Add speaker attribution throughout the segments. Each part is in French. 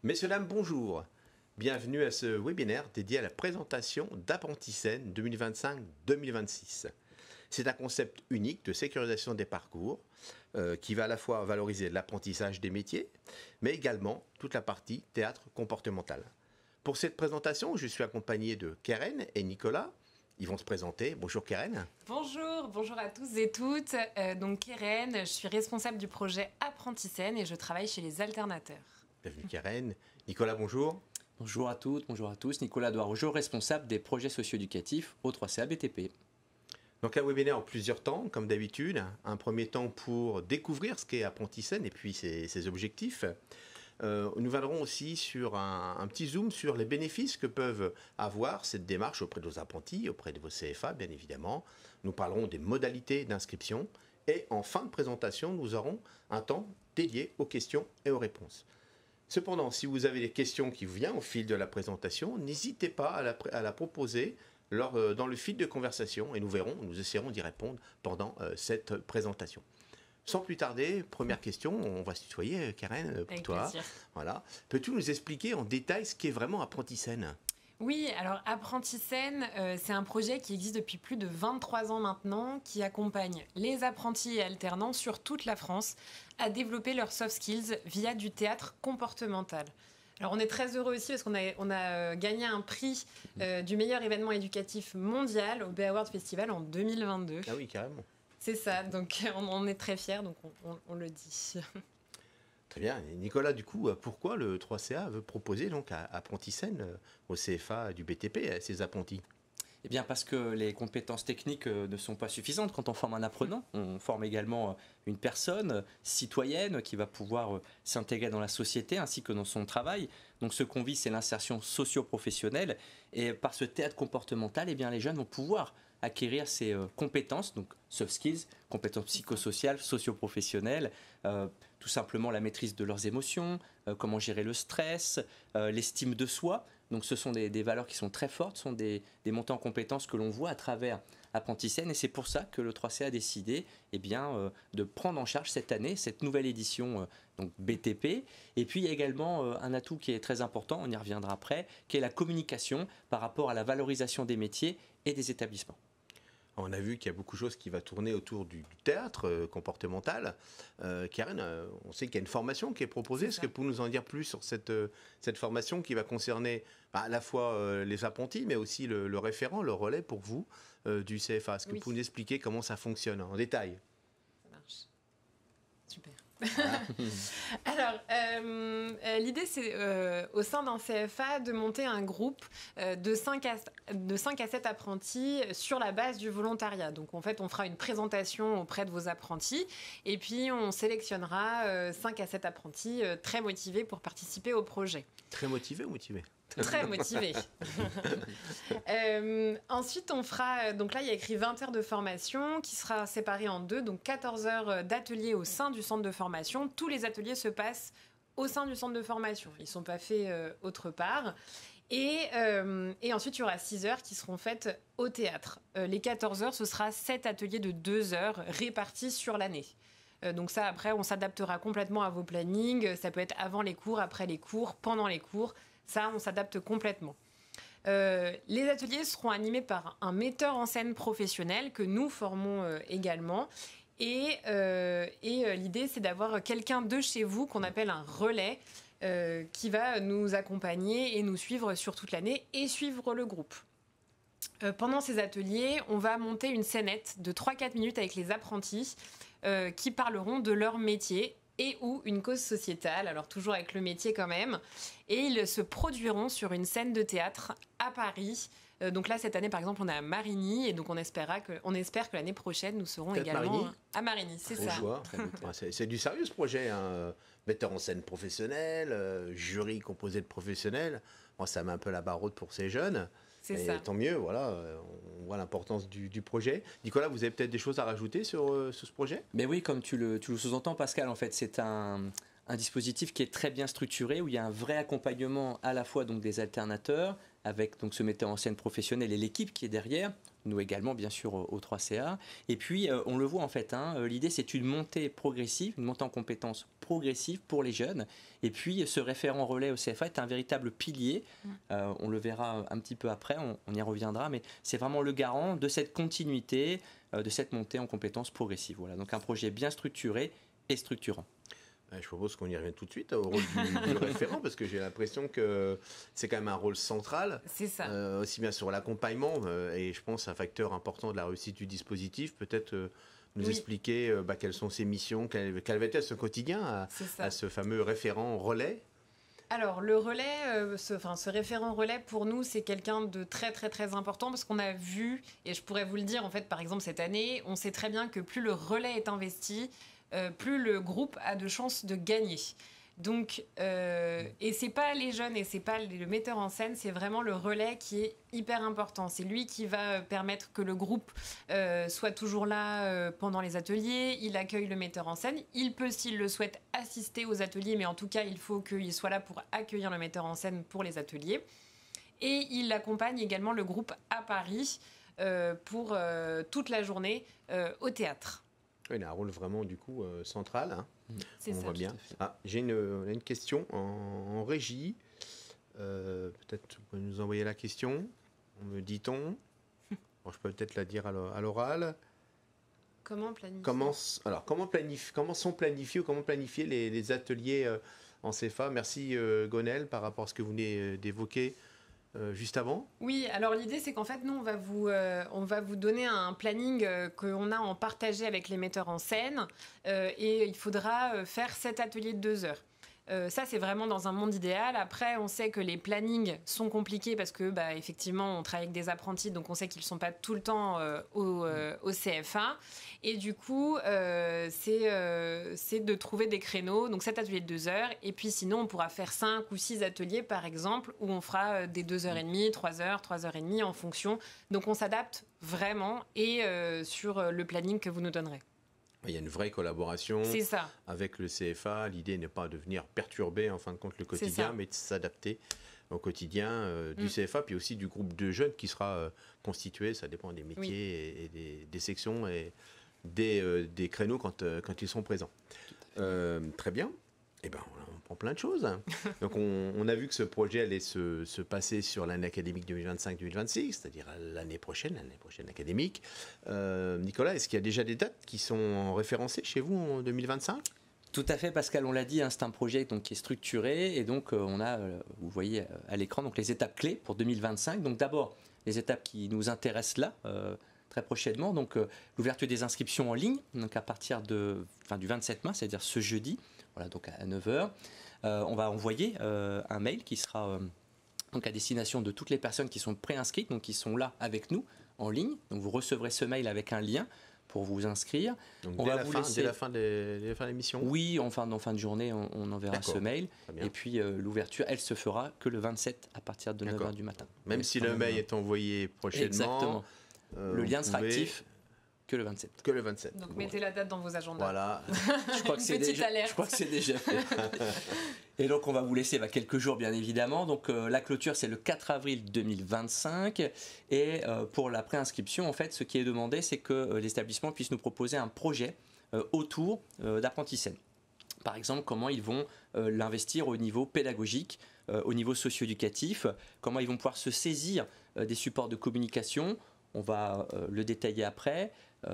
Speaker 1: Messieurs, dames, bonjour. Bienvenue à ce webinaire dédié à la présentation d'Apprenti-Scène 2025-2026. C'est un concept unique de sécurisation des parcours qui va à la fois valoriser l'apprentissage des métiers, mais également toute la partie théâtre comportemental. Pour cette présentation, je suis accompagné de Keren et Nicolas. Ils vont se présenter. Bonjour Keren.
Speaker 2: Bonjour à tous et toutes. Donc Keren, je suis responsable du projet Apprenti-Scène et je travaille chez les alternateurs.
Speaker 1: Bienvenue Keren. Nicolas, bonjour.
Speaker 3: Bonjour à toutes, bonjour à tous. Nicolas Douarejo, responsable des projets socio-éducatifs au 3CA BTP.
Speaker 1: Donc un webinaire en plusieurs temps, comme d'habitude. Un premier temps pour découvrir ce qu'est Apprenti-Scène et puis ses objectifs. Nous viendrons aussi sur un petit zoom sur les bénéfices que peuvent avoir cette démarche auprès de vos apprentis, auprès de vos CFA bien évidemment. Nous parlerons des modalités d'inscription et en fin de présentation, nous aurons un temps dédié aux questions et aux réponses. Cependant, si vous avez des questions qui vous viennent au fil de la présentation, n'hésitez pas à la proposer dans le fil de conversation et nous essaierons d'y répondre pendant cette présentation. Sans plus tarder, première question, on va se tutoyer, Keren, pour
Speaker 2: Avec
Speaker 1: toi.
Speaker 2: plaisir.
Speaker 1: Voilà. Peux-tu nous expliquer en détail ce qu'est vraiment Apprenti-Scène ?
Speaker 2: Oui, alors Apprenti-Scène, c'est un projet qui existe depuis plus de 23 ans maintenant, qui accompagne les apprentis et alternants sur toute la France à développer leurs soft skills via du théâtre comportemental. Alors on est très heureux aussi parce qu'on a gagné un prix du meilleur événement éducatif mondial au Bay Award Festival en 2022.
Speaker 1: Ah oui, carrément.
Speaker 2: C'est ça, donc on est très fiers, donc on le dit.
Speaker 1: Très bien. Et Nicolas, du coup, pourquoi le 3CA veut proposer donc à Apprenti-Scène au CFA du BTP à ses apprentis ?
Speaker 3: Eh bien parce que les compétences techniques ne sont pas suffisantes quand on forme un apprenant. On forme également une personne citoyenne qui va pouvoir s'intégrer dans la société ainsi que dans son travail. Donc ce qu'on vit, c'est l'insertion socio-professionnelle. Et par ce théâtre comportemental, eh bien, les jeunes vont pouvoir acquérir ces compétences, donc soft skills, compétences psychosociales, socio-professionnelles, tout simplement la maîtrise de leurs émotions, comment gérer le stress, l'estime de soi. Donc ce sont des valeurs qui sont très fortes, ce sont des montées en compétences que l'on voit à travers Apprenti-Scène et c'est pour ça que le 3C a décidé de prendre en charge cette année, cette nouvelle édition donc BTP. Et puis il y a également un atout qui est très important, on y reviendra après, qui est la communication par rapport à la valorisation des métiers et des établissements.
Speaker 1: On a vu qu'il y a beaucoup de choses qui vont tourner autour du théâtre comportemental. Keren, on sait qu'il y a une formation qui est proposée. Est-ce que vous pouvez nous en dire plus sur cette formation qui va concerner à la fois les apprentis, mais aussi le référent, le relais pour vous du CFA ? Est-ce que vous pouvez nous expliquer comment ça fonctionne en détail ?
Speaker 2: Ça marche. Super. Alors, l'idée, c'est au sein d'un CFA de monter un groupe de 5 à 7 apprentis sur la base du volontariat. Donc, en fait, on fera une présentation auprès de vos apprentis et puis on sélectionnera 5 à 7 apprentis très motivés pour participer au projet.
Speaker 1: Très motivés ou motivés ?
Speaker 2: Très motivé. Ensuite, on fera... Donc là, il y a écrit 20 heures de formation qui sera séparée en deux. Donc 14 heures d'ateliers au sein du centre de formation. Tous les ateliers se passent au sein du centre de formation. Ils ne sont pas faits autre part. Et ensuite, il y aura 6 heures qui seront faites au théâtre. Les 14 heures, ce sera 7 ateliers de 2 heures répartis sur l'année. Donc ça, après, on s'adaptera complètement à vos plannings. Ça peut être avant les cours, après les cours, pendant les cours. Ça, on s'adapte complètement. Les ateliers seront animés par un metteur en scène professionnel que nous formons également. Et l'idée, c'est d'avoir quelqu'un de chez vous qu'on appelle un relais qui va nous accompagner et nous suivre sur toute l'année et suivre le groupe. Pendant ces ateliers, on va monter une scénette de 3-4 minutes avec les apprentis qui parleront de leur métier et ou une cause sociétale, alors toujours avec le métier quand même. Et ils se produiront sur une scène de théâtre à Paris. Donc là, cette année, par exemple, on est à Marigny, et donc on espère que l'année prochaine, nous serons
Speaker 1: Peut-être
Speaker 2: également
Speaker 1: Marigny.
Speaker 2: à Marigny, c'est ça.
Speaker 1: C'est du sérieux ce projet, hein. Metteur en scène professionnel, jury composé de professionnels. Moi, ça met un peu la barre haute pour ces jeunes.
Speaker 2: C'est ça.
Speaker 1: Tant mieux, voilà, on voit l'importance du projet. Nicolas, vous avez peut-être des choses à rajouter sur ce projet ?
Speaker 3: Mais oui, comme tu le sous-entends, Pascal, en fait, c'est un dispositif qui est très bien structuré, où il y a un vrai accompagnement à la fois donc, des alternateurs, avec donc, ce metteur en scène professionnel et l'équipe qui est derrière, nous également bien sûr au 3CA. Et puis on le voit en fait, l'idée c'est une montée progressive, une montée en compétences progressive pour les jeunes. Et puis ce référent relais au CFA est un véritable pilier, on le verra un petit peu après, on y reviendra, mais c'est vraiment le garant de cette continuité, de cette montée en compétences progressive. Voilà, donc un projet bien structuré et structurant.
Speaker 1: Je propose qu'on y revienne tout de suite au rôle du référent, parce que j'ai l'impression que c'est quand même un rôle central.
Speaker 2: C'est ça.
Speaker 1: Aussi bien sur l'accompagnement, et je pense un facteur important de la réussite du dispositif. Peut-être nous expliquer quelles sont ses missions, quel va être ce quotidien à ce fameux référent relais.
Speaker 2: Alors, le relais, ce référent relais, pour nous, c'est quelqu'un de très, très, très important parce qu'on a vu, et je pourrais vous le dire, en fait, par exemple, cette année, on sait très bien que plus le relais est investi, plus le groupe a de chances de gagner. Donc, et c'est pas les jeunes et c'est pas le metteur en scène, c'est vraiment le relais qui est hyper important. C'est lui qui va permettre que le groupe soit toujours là pendant les ateliers. Il accueille le metteur en scène. Il peut, s'il le souhaite, assister aux ateliers, mais en tout cas, il faut qu'il soit là pour accueillir le metteur en scène pour les ateliers. Et il accompagne également le groupe à Paris pour toute la journée au théâtre.
Speaker 1: Il a un rôle vraiment du coup central. Hein.
Speaker 2: C'est
Speaker 1: on
Speaker 2: ça,
Speaker 1: voit bien. J'ai une question en régie. Peut-être vous pouvez nous envoyer la question. Me dit-on. Bon, je peux peut-être la dire à l'oral.
Speaker 2: Comment planifier
Speaker 1: comment sont planifiés ou comment planifier les ateliers en CFA? Merci Gonel par rapport à ce que vous venez d'évoquer. Juste avant?
Speaker 2: Oui, alors l'idée c'est qu'en fait nous on va vous donner un planning qu'on a en partagé avec les metteurs en scène et il faudra faire 7 ateliers de 2 heures. Ça c'est vraiment dans un monde idéal. Après on sait que les plannings sont compliqués parce que effectivement on travaille avec des apprentis, donc on sait qu'ils ne sont pas tout le temps au CFA et du coup c'est de trouver des créneaux, donc 7 ateliers de 2 heures et puis sinon on pourra faire 5 ou 6 ateliers par exemple où on fera des 2h30, 3h, 3h30 en fonction, donc on s'adapte vraiment et sur le planning que vous nous donnerez.
Speaker 1: Il y a une vraie collaboration avec le CFA. L'idée n'est pas de venir perturber en fin de compte le quotidien, mais de s'adapter au quotidien du CFA, puis aussi du groupe de jeunes qui sera constitué, ça dépend des métiers et des sections et des créneaux quand ils sont présents. Très bien. Eh ben, on prend plein de choses. Donc on a vu que ce projet allait se passer sur l'année académique 2025-2026, c'est-à-dire l'année prochaine académique. Nicolas, est-ce qu'il y a déjà des dates qui sont référencées chez vous en 2025 ?
Speaker 3: Tout à fait, Pascal, on l'a dit, c'est un projet donc, qui est structuré et donc on a, vous voyez à l'écran, donc, les étapes clés pour 2025. Donc d'abord, les étapes qui nous intéressent là, très prochainement, donc l'ouverture des inscriptions en ligne, donc à partir du 27 mars, c'est-à-dire ce jeudi, voilà, donc à 9h. On va envoyer un mail qui sera donc à destination de toutes les personnes qui sont préinscrites, donc qui sont là avec nous en ligne. Donc vous recevrez ce mail avec un lien pour vous inscrire.
Speaker 1: Donc dès la fin de l'émission ?
Speaker 3: Oui, en fin de journée, on enverra ce mail. Et puis l'ouverture, elle se fera que le 27 à partir de 9h du matin.
Speaker 1: Même si le mail est envoyé prochainement.
Speaker 3: Exactement. Le lien sera actif que le 27.
Speaker 1: Que le 27.
Speaker 2: Donc mettez la date dans vos agendas.
Speaker 1: Voilà.
Speaker 3: Je crois que c'est déjà fait. Et donc on va vous laisser quelques jours bien évidemment. Donc la clôture c'est le 4 avril 2025 et pour la préinscription en fait ce qui est demandé c'est que l'établissement puisse nous proposer un projet autour d'apprentis scène. Par exemple comment ils vont l'investir au niveau pédagogique, au niveau socio-éducatif, comment ils vont pouvoir se saisir des supports de communication. On va le détailler après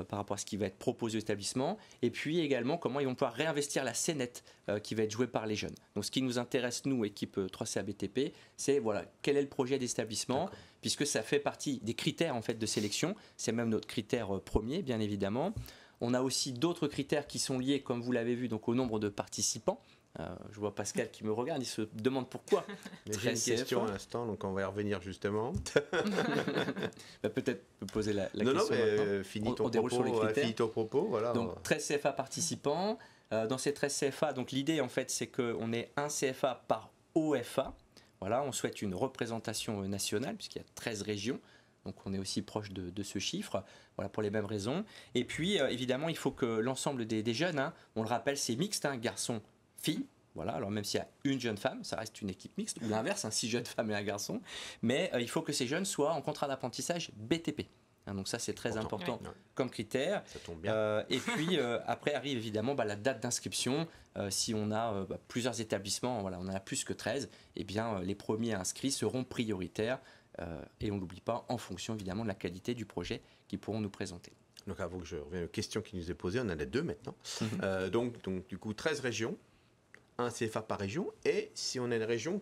Speaker 3: par rapport à ce qui va être proposé au établissement. Et puis également, comment ils vont pouvoir réinvestir la scénette qui va être jouée par les jeunes. Donc ce qui nous intéresse, nous, équipe 3CA BTP, c'est quel est le projet d'établissement, puisque ça fait partie des critères en fait, de sélection. C'est même notre critère premier, bien évidemment. On a aussi d'autres critères qui sont liés, comme vous l'avez vu, donc, au nombre de participants. Je vois Pascal qui me regarde, il se demande pourquoi.
Speaker 1: J'ai une question à l'instant, donc on va y revenir justement.
Speaker 3: Peut-être poser la question.
Speaker 1: Non, mais finis ton propos. Voilà.
Speaker 3: Donc 13 CFA participants. Dans ces 13 CFA, donc l'idée en fait c'est qu'on ait un CFA par OFA. Voilà, on souhaite une représentation nationale puisqu'il y a 13 régions. Donc on est aussi proche de ce chiffre, voilà, pour les mêmes raisons. Et puis évidemment il faut que l'ensemble des jeunes, on le rappelle c'est mixte, garçons, filles, voilà, alors même s'il y a une jeune femme, ça reste une équipe mixte, ou l'inverse, 6 jeunes femmes et un garçon, mais il faut que ces jeunes soient en contrat d'apprentissage BTP. Donc ça, c'est très
Speaker 1: Important.
Speaker 3: important comme critère.
Speaker 1: Ça tombe bien.
Speaker 3: Et puis après arrive évidemment la date d'inscription. Si on a plusieurs établissements, voilà, on en a plus que 13, eh bien les premiers inscrits seront prioritaires. Et on ne l'oublie pas, en fonction évidemment de la qualité du projet qu'ils pourront nous présenter.
Speaker 1: Donc avant que je revienne aux questions qui nous est posées, on en a 2 maintenant. Donc du coup 13 régions, un CFA par région. Et si on a une région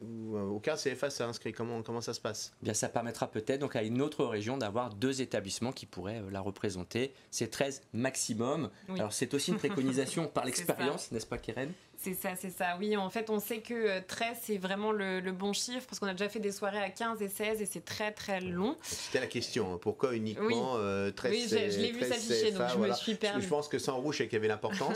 Speaker 1: où aucun CFA s'est inscrit, comment ça se passe?
Speaker 3: Bien, ça permettra peut-être donc à une autre région d'avoir 2 établissements qui pourraient la représenter. C'est 13 maximum. Oui. Alors c'est aussi une préconisation par l'expérience, n'est-ce pas Keren?
Speaker 2: C'est ça. Oui, en fait, on sait que 13, c'est vraiment le bon chiffre parce qu'on a déjà fait des soirées à 15 et 16 et c'est très, très long.
Speaker 1: C'était la question. Pourquoi uniquement 13
Speaker 2: Oui, je l'ai vu s'afficher, donc je me suis permis.
Speaker 1: Je pense que sans rouge, c'est qu'il y avait l'importance.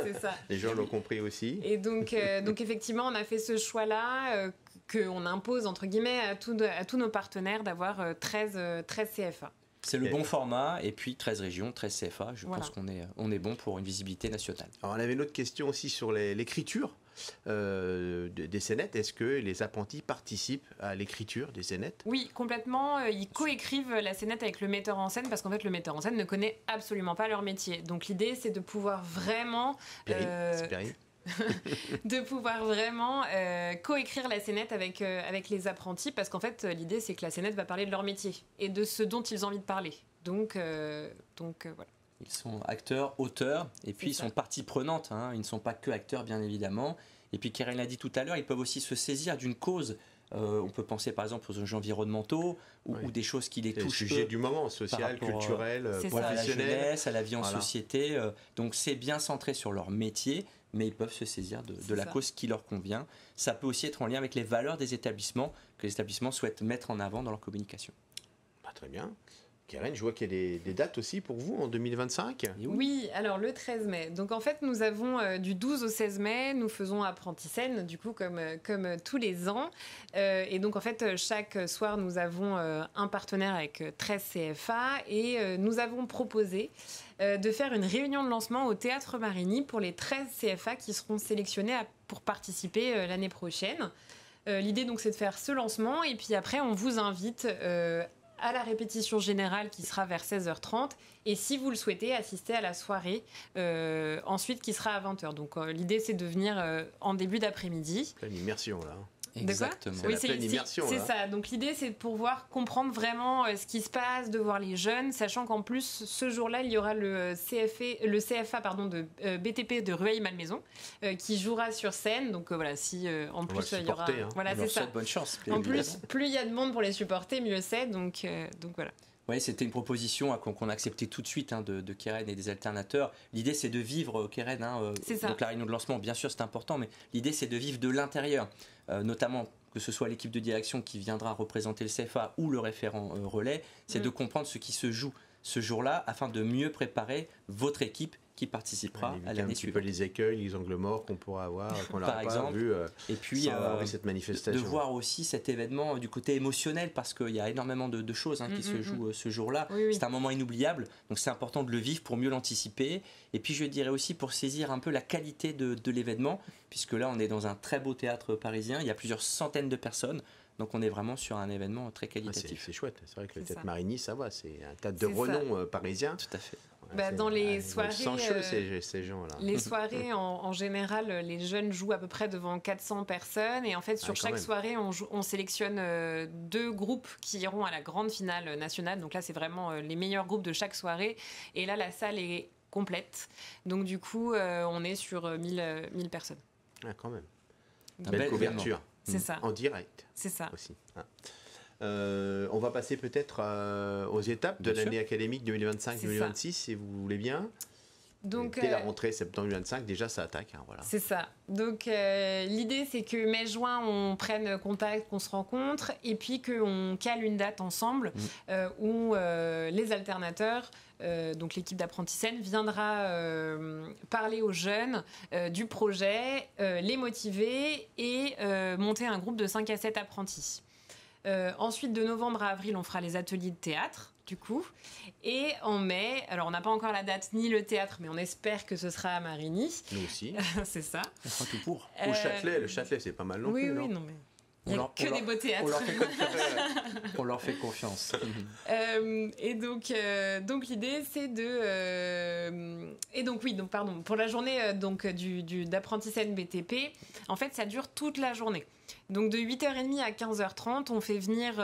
Speaker 2: C'est ça.
Speaker 1: Les gens l'ont compris aussi.
Speaker 2: Et donc effectivement, on a fait ce choix-là qu'on impose, entre guillemets, à tous nos partenaires d'avoir 13 CFA.
Speaker 3: C'est le bon format, et puis 13 régions, 13 CFA, je pense qu'on est bon pour une visibilité nationale. Alors
Speaker 1: on avait une autre question aussi sur l'écriture des scénettes. Est-ce que les apprentis participent à l'écriture des scénettes?
Speaker 2: Oui, complètement. Ils coécrivent la scénette avec le metteur en scène, parce qu'en fait le metteur en scène ne connaît absolument pas leur métier. Donc l'idée c'est de pouvoir vraiment... de pouvoir vraiment coécrire la scénette avec les apprentis, parce qu'en fait l'idée c'est que la scénette va parler de leur métier et de ce dont ils ont envie de parler. Donc voilà.
Speaker 3: Ils sont acteurs, auteurs, et puis ils sont partie prenante, ils ne sont pas que acteurs bien évidemment. Et puis Keren l'a dit tout à l'heure, ils peuvent aussi se saisir d'une cause. On peut penser par exemple aux enjeux environnementaux ou des choses qui les touchent.
Speaker 1: Le sujet du moment, social, culturel, professionnel.
Speaker 3: À la jeunesse, à la vie en société. Donc c'est bien centré sur leur métier, mais ils peuvent se saisir de la cause qui leur convient. Ça peut aussi être en lien avec les valeurs des établissements, que les établissements souhaitent mettre en avant dans leur communication.
Speaker 1: Très bien. Keren, je vois qu'il y a des dates aussi pour vous en 2025.
Speaker 2: Oui, alors le 13 mai. Donc en fait, nous avons du 12 au 16 mai, nous faisons Apprenti-Scène, du coup, comme tous les ans. Et donc en fait, chaque soir, nous avons un partenaire avec 13 CFA et nous avons proposé de faire une réunion de lancement au Théâtre Marigny pour les 13 CFA qui seront sélectionnés pour participer l'année prochaine. L'idée donc c'est de faire ce lancement et puis après on vous invite à la répétition générale qui sera vers 16h30 et si vous le souhaitez assister à la soirée ensuite qui sera à 20h. Donc l'idée c'est de venir en début d'après-midi.
Speaker 1: Pleine immersion là.
Speaker 3: Exactement.
Speaker 1: C'est la pleine immersion.
Speaker 2: C'est ça. Donc l'idée c'est de pouvoir comprendre vraiment ce qui se passe, de voir les jeunes, sachant qu'en plus ce jour-là il y aura le CFA de BTP de Rueil-Malmaison qui jouera sur scène. Donc voilà, si en plus il y aura, voilà c'est ça.
Speaker 3: Bonne chance.
Speaker 2: En plus, plus il y a de monde pour les supporter, mieux c'est. Donc voilà.
Speaker 3: Oui, c'était une proposition qu'on a acceptée tout de suite de Keren et des alternateurs. L'idée, c'est de vivre, Keren, donc la réunion de lancement, bien sûr, c'est important, mais l'idée, c'est de vivre de l'intérieur, notamment que ce soit l'équipe de direction qui viendra représenter le CFA ou le référent relais, c'est de comprendre ce qui se joue ce jour-là afin de mieux préparer votre équipe qui participera à l'année suivante.
Speaker 1: Un petit peu les écueils, les angles morts qu'on pourra avoir, qu'on n'aura pas vu
Speaker 3: et puis,
Speaker 1: sans cette manifestation.
Speaker 3: De voir aussi cet événement du côté émotionnel, parce qu'il y a énormément de choses qui se jouent ce jour-là.
Speaker 2: Oui.
Speaker 3: C'est un moment inoubliable, donc c'est important de le vivre pour mieux l'anticiper. Et puis je dirais aussi pour saisir un peu la qualité de l'événement, puisque là on est dans un très beau théâtre parisien, il y a plusieurs centaines de personnes. Donc on est vraiment sur un événement très qualitatif.
Speaker 1: C'est chouette, c'est vrai que le Théâtre Marigny, ça va, c'est un théâtre de renom parisien.
Speaker 3: Tout à fait.
Speaker 2: Dans les soirées,
Speaker 1: ces gens-là.
Speaker 2: Les soirées, en général, les jeunes jouent à peu près devant 400 personnes. Et en fait, sur chaque soirée, on sélectionne 2 groupes qui iront à la grande finale nationale. Donc là, c'est vraiment les meilleurs groupes de chaque soirée. Et là, la salle est complète. Donc du coup, on est sur 1000 personnes.
Speaker 1: Ah, quand même.
Speaker 3: Belle
Speaker 1: couverture.
Speaker 2: C'est ça.
Speaker 1: En direct.
Speaker 2: C'est ça.
Speaker 1: Aussi. On va passer peut-être aux étapes de l'année académique 2025-2026, si vous voulez bien. Donc, dès la rentrée septembre 2025, déjà ça attaque. Voilà.
Speaker 2: C'est ça. Donc l'idée c'est que mai-juin on prenne contact, qu'on se rencontre et puis qu'on cale une date ensemble où les alternateurs, donc l'équipe d'Apprenti-Scène viendra parler aux jeunes du projet, les motiver et monter un groupe de 5 à 7 apprentis. Ensuite, de novembre à avril, on fera les ateliers de théâtre, du coup. Et en mai, alors on n'a pas encore la date ni le théâtre, mais on espère que ce sera à Marigny.
Speaker 1: Nous aussi.
Speaker 2: C'est ça.
Speaker 3: On fera tout pour.
Speaker 1: Au Châtelet, le Châtelet, c'est pas mal non plus.
Speaker 2: Oui, non, mais... Il n'y a que des beaux théâtres.
Speaker 3: On leur fait confiance.
Speaker 2: Et donc l'idée, c'est pour la journée d'apprenti-scène BTP, en fait, ça dure toute la journée. Donc de 8h30 à 15h30, on fait venir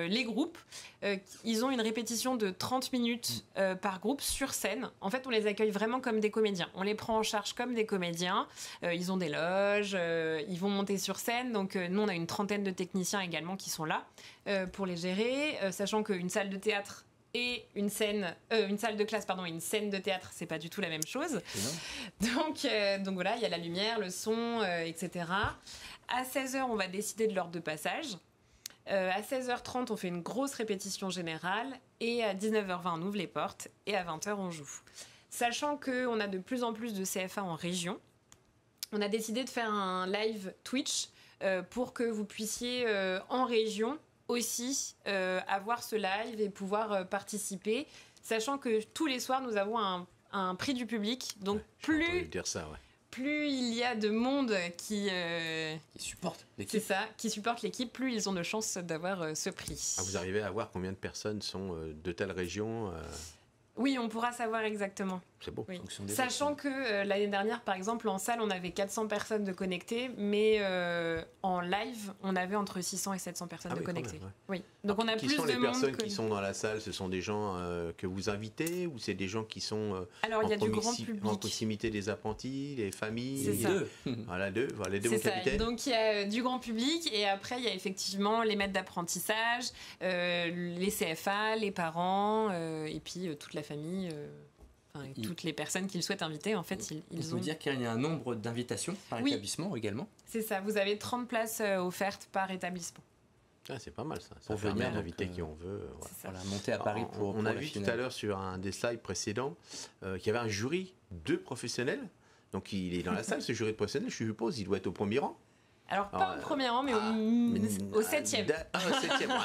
Speaker 2: les groupes. Ils ont une répétition de 30 minutes par groupe sur scène. En fait, on les accueille vraiment comme des comédiens. On les prend en charge comme des comédiens. Ils ont des loges, ils vont monter sur scène. Donc nous, on a une trentaine de techniciens également qui sont là pour les gérer, sachant qu'une salle de théâtre et une salle de classe, et une scène de théâtre, c'est pas du tout la même chose. Donc voilà, il y a la lumière, le son, etc. À 16h, on va décider de l'heure de passage. À 16h30, on fait une grosse répétition générale. Et à 19h20, on ouvre les portes. Et à 20h, on joue. Sachant qu'on a de plus en plus de CFA en région, on a décidé de faire un live Twitch pour que vous puissiez, en région, aussi avoir ce live et pouvoir participer. Sachant que tous les soirs, nous avons un prix du public. Donc, plus il y a de monde qui
Speaker 3: supporte l'équipe.
Speaker 2: C'est ça, qui supporte l'équipe, plus ils ont de chances d'avoir ce prix.
Speaker 1: Vous arrivez à voir combien de personnes sont de telle région
Speaker 2: Oui, on pourra savoir exactement.
Speaker 1: C'est beau.
Speaker 2: Oui. Sachant que l'année dernière, par exemple, en salle, on avait 400 personnes de connectées, mais en live, on avait entre 600 et 700 personnes de connectées.
Speaker 1: Même,
Speaker 2: oui. Donc on a plus de monde.
Speaker 1: Qui sont les personnes qui sont dans la salle? Ce sont des gens que vous invitez ou c'est des gens qui sont
Speaker 2: Alors, il y a du grand public.
Speaker 1: En proximité des apprentis, les familles?
Speaker 2: C'est ça.
Speaker 1: Voilà, les deux
Speaker 2: capitaines. Donc il y a du grand public et après il y a effectivement les maîtres d'apprentissage, les CFA, les parents et puis toute la famille. Toutes les personnes qu'ils souhaitent inviter, en fait, ils ont...
Speaker 3: dire qu'il y a un nombre d'invitations par établissement également.
Speaker 2: C'est ça, vous avez 30 places offertes par établissement.
Speaker 1: Ah, c'est pas mal ça.
Speaker 3: Pour venir
Speaker 1: inviter qui on veut.
Speaker 3: Voilà, monter à Paris pour
Speaker 1: on a vu tout à l'heure sur un des slides précédents qu'il y avait un jury de professionnels. Donc il est dans la salle, ce jury de professionnels, je suppose, il doit être au premier rang.
Speaker 2: Alors, pas au premier rang, mais au 7e.
Speaker 1: Au 7e,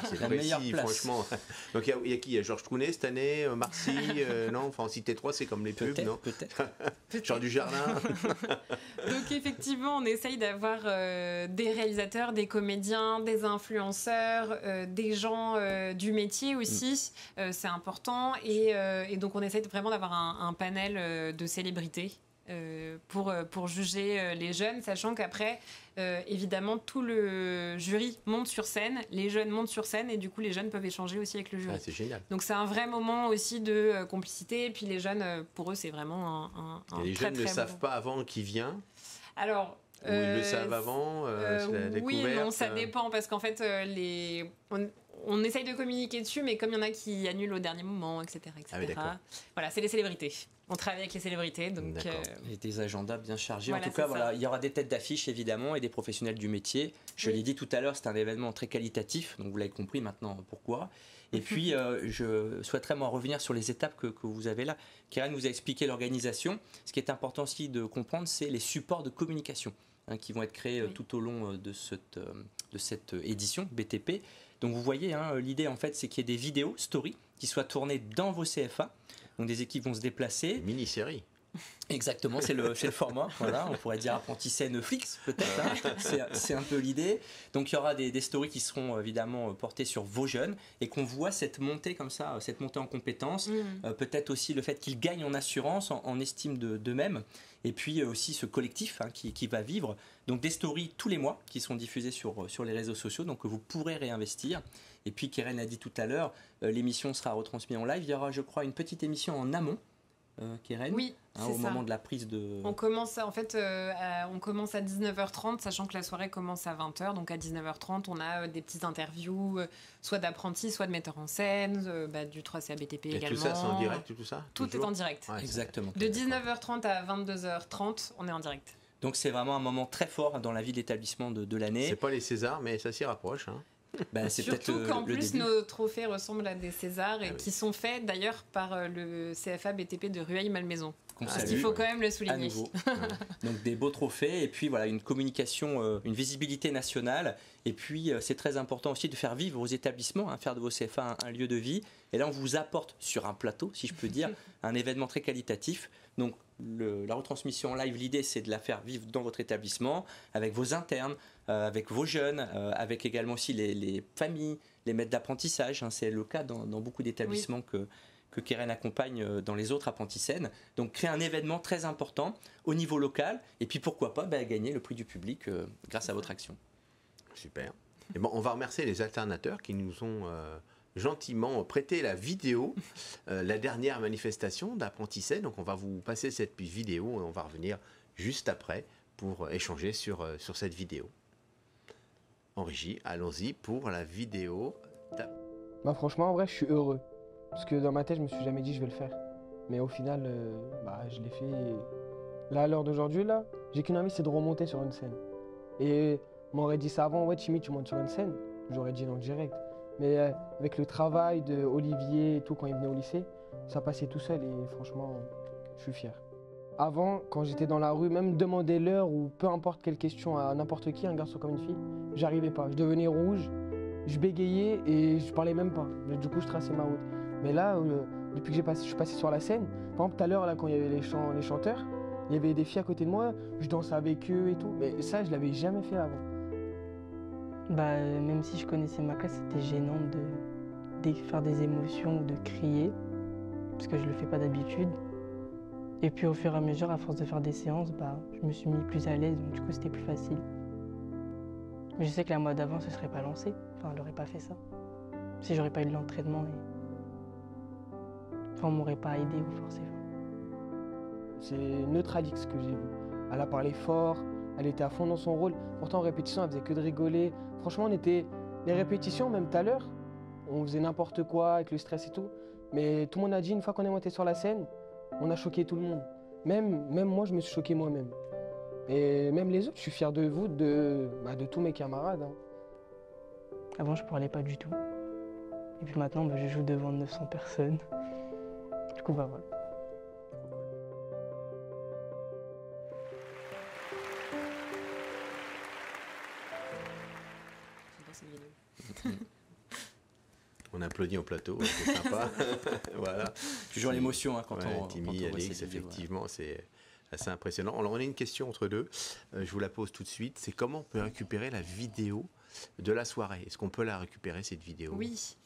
Speaker 1: c'est
Speaker 3: la meilleure place.
Speaker 1: Franchement. Donc, il y a qui? Il y a Georges Clooney cette année, Marcy, non? Enfin, en citer 3, c'est comme les pubs, non?
Speaker 3: Peut-être.
Speaker 1: Jean Dujardin.
Speaker 2: Donc, effectivement, on essaye d'avoir des réalisateurs, des comédiens, des influenceurs, des gens du métier aussi. C'est important. Et donc, on essaye vraiment d'avoir un panel de célébrités. Pour juger les jeunes, sachant qu'après, évidemment, tout le jury monte sur scène, les jeunes montent sur scène, et du coup, les jeunes peuvent échanger aussi avec le jury.
Speaker 1: Ah, c'est génial.
Speaker 2: Donc, c'est un vrai moment aussi de complicité, et puis les jeunes, pour eux, c'est vraiment un
Speaker 1: et les jeunes ne savent pas avant qui vient?
Speaker 2: Alors...
Speaker 1: Ou ils le savent avant, c'est la découverte?
Speaker 2: Oui, non, ça dépend, parce qu'en fait, on essaye de communiquer dessus, mais comme il y en a qui annulent au dernier moment, etc. Voilà, c'est les célébrités. On travaille avec les célébrités, donc...
Speaker 3: Et des agendas bien chargés.
Speaker 2: Voilà,
Speaker 3: en tout cas, il y aura des têtes d'affiche, évidemment, et des professionnels du métier. Je l'ai dit tout à l'heure, c'est un événement très qualitatif, donc vous l'avez compris maintenant pourquoi. Et puis, je souhaiterais moi revenir sur les étapes que vous avez là. Keren vous a expliqué l'organisation. Ce qui est important aussi de comprendre, c'est les supports de communication qui vont être créés tout au long de cette édition BTP. Donc vous voyez, l'idée en fait, c'est qu'il y ait des vidéos, stories, qui soient tournées dans vos CFA. Donc des équipes vont se déplacer.
Speaker 1: Mini-série.
Speaker 3: Exactement, c'est le format. Voilà, on pourrait dire apprenti scène Flix, peut-être. C'est un peu l'idée. Donc il y aura des stories qui seront évidemment portées sur vos jeunes et qu'on voit cette montée comme ça, cette montée en compétences. Peut-être aussi le fait qu'ils gagnent en assurance, en estime d'eux-mêmes. Et puis aussi ce collectif qui va vivre. Donc des stories tous les mois qui sont diffusées sur les réseaux sociaux, donc que vous pourrez réinvestir. Et puis Keren a dit tout à l'heure, l'émission sera retransmise en live. Il y aura, je crois, une petite émission en amont. Keren,
Speaker 2: oui,
Speaker 3: au moment de la prise de...
Speaker 2: On commence à 19h30, sachant que la soirée commence à 20h. Donc à 19h30, on a des petites interviews, soit d'apprentis, soit de metteurs en scène, du 3CA BTP également.
Speaker 1: Et tout ça, c'est en direct, tout ça?
Speaker 2: Tout est en direct.
Speaker 1: Ouais,
Speaker 3: exactement.
Speaker 2: De 19h30 à 22h30, on est en direct.
Speaker 3: Donc c'est vraiment un moment très fort dans la vie de l'établissement de l'année.
Speaker 1: C'est pas les Césars, mais ça s'y rapproche.
Speaker 3: C'est
Speaker 2: surtout qu'en plus nos trophées ressemblent à des Césars et qui sont faits d'ailleurs par le CFA BTP de Rueil-Malmaison
Speaker 3: qu'on
Speaker 2: Il
Speaker 3: salue
Speaker 2: faut quand même le
Speaker 3: à
Speaker 2: souligner.
Speaker 3: nouveau. Donc des beaux trophées et puis voilà une communication, une visibilité nationale. Et puis c'est très important aussi de faire vivre vos établissements, faire de vos CFA un lieu de vie. Et là on vous apporte sur un plateau, si je peux dire, un événement très qualitatif. Donc la retransmission en live, l'idée c'est de la faire vivre dans votre établissement, avec vos internes, avec vos jeunes, avec également aussi les familles, les maîtres d'apprentissage. C'est le cas dans beaucoup d'établissements que Keren accompagne dans les autres apprentissaines. Donc créer un événement très important au niveau local et puis pourquoi pas gagner le prix du public grâce à votre action.
Speaker 1: Super. Et bon, on va remercier les alternateurs qui nous ont gentiment prêté la vidéo, la dernière manifestation d'Apprentissène. Donc on va vous passer cette vidéo et on va revenir juste après pour échanger sur cette vidéo. En régie, allons-y pour la vidéo.
Speaker 4: Franchement, en vrai, je suis heureux. Parce que dans ma tête, je me suis jamais dit je vais le faire. Mais au final, je l'ai fait. Et là, à l'heure d'aujourd'hui, là, j'ai qu'une envie, c'est de remonter sur une scène. Et on m'aurait dit ça avant, ouais, Timmy, tu montes sur une scène. J'aurais dit non direct. Mais avec le travail de Olivier et tout, quand il venait au lycée, ça passait tout seul et franchement, je suis fier. Avant, quand j'étais dans la rue, même demander l'heure ou peu importe quelle question à n'importe qui, un garçon comme une fille, j'arrivais pas. Je devenais rouge, je bégayais et je parlais même pas. Du coup, je traçais ma route. Mais là, depuis que je suis passé sur la scène, par exemple, tout à l'heure, là, quand il y avait les chanteurs, il y avait des filles à côté de moi, je dansais avec eux et tout. Mais ça, je l'avais jamais fait avant.
Speaker 5: Même si je connaissais ma classe, c'était gênant de faire des émotions ou de crier, parce que je le fais pas d'habitude. Et puis au fur et à mesure, à force de faire des séances, je me suis mis plus à l'aise, donc du coup c'était plus facile. Mais je sais que la moi d'avant, ce serait pas lancé, elle n'aurait pas fait ça. Si j'aurais pas eu de l'entraînement, on m'aurait pas aidé ou forcé.
Speaker 4: C'est Neutralix que j'ai vu. Elle a parlé fort, elle était à fond dans son rôle. Pourtant en répétition, elle faisait que de rigoler. Franchement, les répétitions, même tout à l'heure, on faisait n'importe quoi avec le stress et tout. Mais tout le monde a dit, une fois qu'on est monté sur la scène, on a choqué tout le monde. Même moi, je me suis choqué moi-même. Et même les autres, je suis fier de vous, de tous mes camarades.
Speaker 5: Avant, je parlais pas du tout. Et puis maintenant, je joue devant 900 personnes. Du coup, voilà.
Speaker 1: On applaudit en plateau, c'est sympa. Voilà.
Speaker 3: Toujours l'émotion quand on
Speaker 1: Timmy, Alix, effectivement, c'est assez impressionnant. Alors, on a une question entre deux. Je vous la pose tout de suite. C'est comment on peut récupérer la vidéo de la soirée? Est-ce qu'on peut la récupérer, cette vidéo?
Speaker 2: Oui.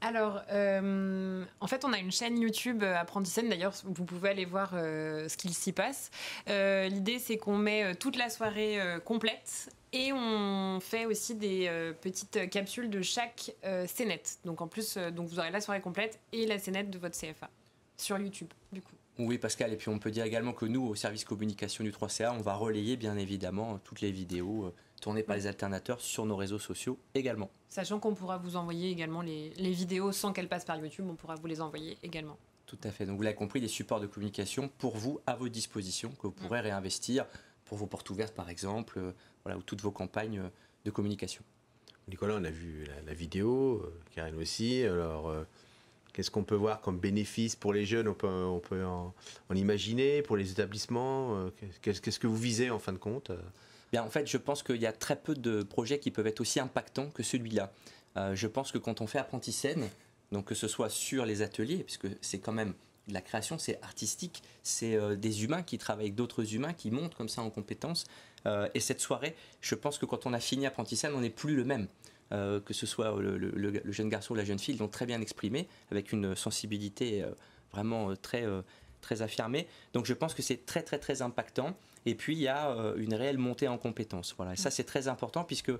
Speaker 2: Alors, en fait, on a une chaîne YouTube Apprentissène. D'ailleurs, vous pouvez aller voir ce qu'il s'y passe. L'idée, c'est qu'on met toute la soirée complète et on fait aussi des petites capsules de chaque scénette. Donc, en plus, vous aurez la soirée complète et la scénette de votre CFA sur YouTube, du coup.
Speaker 3: Oui, Pascal, et puis on peut dire également que nous, au service communication du 3CA, on va relayer bien évidemment toutes les vidéos tournées par les alternateurs sur nos réseaux sociaux également.
Speaker 2: Sachant qu'on pourra vous envoyer également les vidéos sans qu'elles passent par YouTube, on pourra vous les envoyer également.
Speaker 3: Tout à fait, donc vous l'avez compris, des supports de communication pour vous, à votre disposition, que vous pourrez réinvestir pour vos portes ouvertes par exemple, ou toutes vos campagnes de communication.
Speaker 1: Nicolas, on a vu la vidéo, Keren aussi, alors... Qu'est-ce qu'on peut voir comme bénéfice pour les jeunes? On peut en imaginer pour les établissements. Qu'est-ce que vous visez en fin de compte?
Speaker 3: Bien, en fait, je pense qu'il y a très peu de projets qui peuvent être aussi impactants que celui-là. Je pense que quand on fait Apprentissène, donc que ce soit sur les ateliers, puisque c'est quand même de la création, c'est artistique, c'est des humains qui travaillent avec d'autres humains, qui montent comme ça en compétences. Et cette soirée, je pense que quand on a fini Apprentissène, on n'est plus le même. Que ce soit le jeune garçon ou la jeune fille, ils l'ont très bien exprimé, avec une sensibilité vraiment très affirmée. Donc je pense que c'est très très très impactant. Et puis il y a une réelle montée en compétences. Voilà. Et ça c'est très important puisque